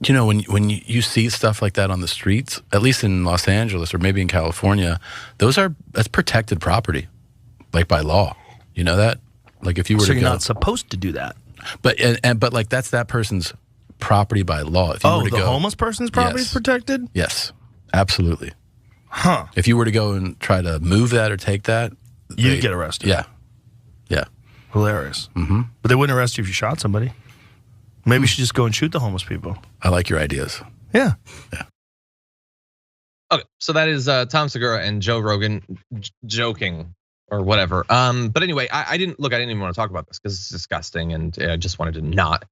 When you see stuff like that on the streets, at least in Los Angeles or maybe in California, that's protected property, like by law. You know that? Like if you were so you're not supposed to do that. But like that's that person's property by law. If you were to the homeless person's property is protected? Yes, absolutely. Huh. If you were to go and try to move that or take that, you'd get arrested. Yeah. Hilarious. Mm-hmm. But they wouldn't arrest you if you shot somebody. Maybe you should just go and shoot the homeless people. I like your ideas. Yeah. Okay, so that is Tom Segura and Joe Rogan joking or whatever. But anyway, I didn't even want to talk about this because it's disgusting, and I just wanted to not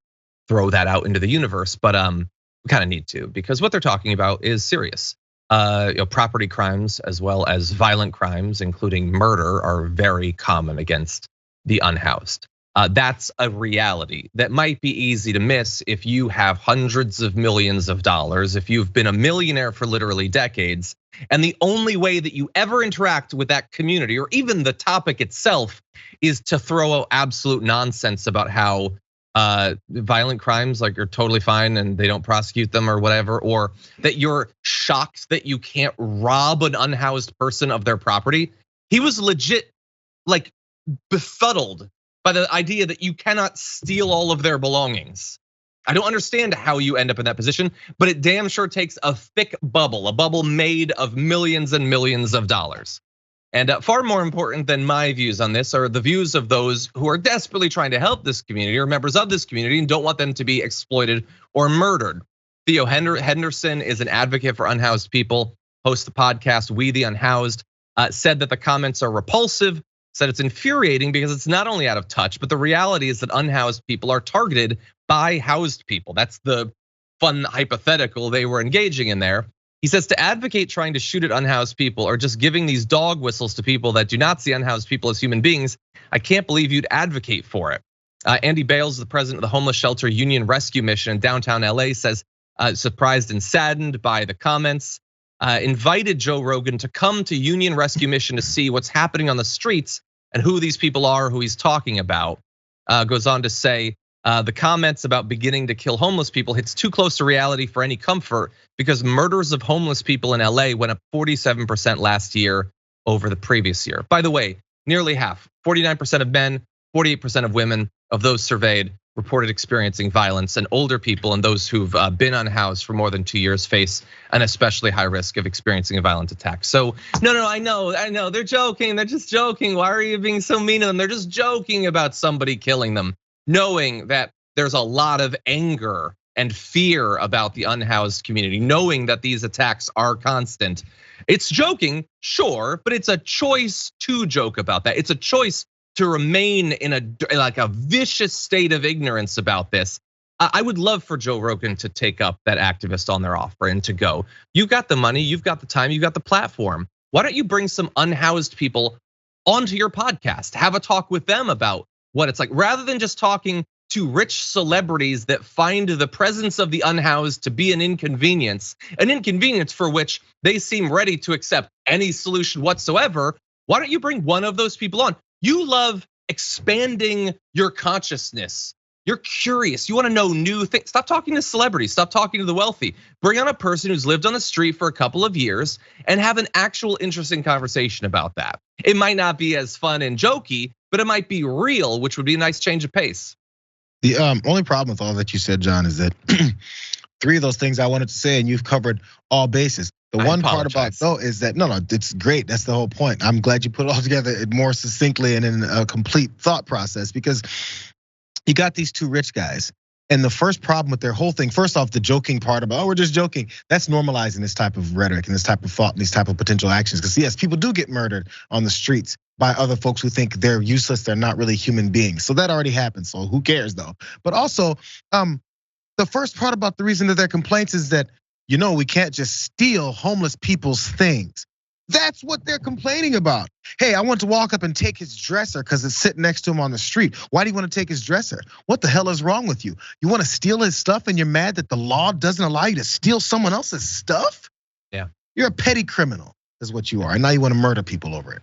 throw that out into the universe. But we kind of need to, because what they're talking about is serious. Property crimes as well as violent crimes, including murder, are very common against the unhoused. That's a reality that might be easy to miss if you have hundreds of millions of dollars, if you've been a millionaire for literally decades, and the only way that you ever interact with that community or even the topic itself is to throw out absolute nonsense about how violent crimes like are totally fine and they don't prosecute them or whatever, or that you're shocked that you can't rob an unhoused person of their property. He was legit like befuddled by the idea that you cannot steal all of their belongings. I don't understand how you end up in that position, but it damn sure takes a thick bubble, a bubble made of millions and millions of dollars. And far more important than my views on this are the views of those who are desperately trying to help this community or members of this community and don't want them to be exploited or murdered. Theo Henderson is an advocate for unhoused people, hosts the podcast We the Unhoused, said that the comments are repulsive, said it's infuriating because it's not only out of touch, but the reality is that unhoused people are targeted by housed people. That's the fun hypothetical they were engaging in there. He says to advocate trying to shoot at unhoused people or just giving these dog whistles to people that do not see unhoused people as human beings, I can't believe you'd advocate for it. Andy Bales, the president of the homeless shelter Union Rescue Mission in downtown LA, says surprised and saddened by the comments. Invited Joe Rogan to come to Union Rescue Mission to see what's happening on the streets and who these people are, who he's talking about. Goes on to say, the comments about beginning to kill homeless people hits too close to reality for any comfort because murders of homeless people in LA went up 47% last year over the previous year. By the way, nearly half, 49% of men, 48% of women of those surveyed reported experiencing violence, and older people and those who've been unhoused for more than 2 years face an especially high risk of experiencing a violent attack. So no, I know, they're joking, they're just joking. Why are you being so mean to them? They're just joking about somebody killing them, knowing that there's a lot of anger and fear about the unhoused community, knowing that these attacks are constant. It's joking, sure, but it's a choice to joke about that. It's a choice to remain in a vicious state of ignorance about this. I would love for Joe Rogan to take up that activist on their offer and to go, you've got the money, you've got the time, you've got the platform. Why don't you bring some unhoused people onto your podcast? Have a talk with them about what it's like, rather than just talking to rich celebrities that find the presence of the unhoused to be an inconvenience for which they seem ready to accept any solution whatsoever. Why don't you bring one of those people on? You love expanding your consciousness. You're curious, you wanna know new things. Stop talking to celebrities, stop talking to the wealthy. Bring on a person who's lived on the street for a couple of years and have an actual interesting conversation about that. It might not be as fun and jokey, but it might be real, which would be a nice change of pace. The only problem with all that you said, John, is that 3 of those things I wanted to say and you've covered all bases. The one part about though is that no, it's great. That's the whole point. I'm glad you put it all together more succinctly and in a complete thought process, because you got these 2 rich guys. And the first problem with their whole thing, first off, the joking part about, we're just joking. That's normalizing this type of rhetoric and this type of thought and these type of potential actions. Because yes, people do get murdered on the streets by other folks who think they're useless, they're not really human beings. So that already happens, so who cares though? But also, the first part about the reason that their complaints is that, we can't just steal homeless people's things. That's what they're complaining about. Hey, I want to walk up and take his dresser because it's sitting next to him on the street. Why do you want to take his dresser? What the hell is wrong with you? You want to steal his stuff and you're mad that the law doesn't allow you to steal someone else's stuff? Yeah. You're a petty criminal is what you are. And now you want to murder people over it.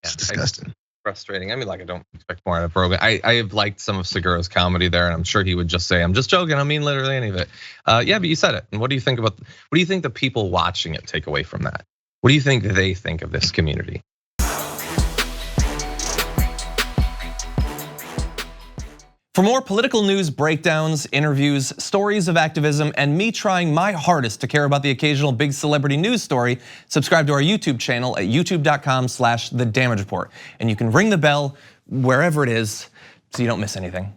It's disgusting. frustrating. I mean, like, I don't expect more out of Rogan. I have liked some of Segura's comedy there, and I'm sure he would just say, "I'm just joking. I don't mean literally any of it." Yeah, but you said it. And what do you think the people watching it take away from that? What do you think they think of this community? For more political news breakdowns, interviews, stories of activism, and me trying my hardest to care about the occasional big celebrity news story, subscribe to our YouTube channel at youtube.com/The Damage Report. And you can ring the bell wherever it is so you don't miss anything.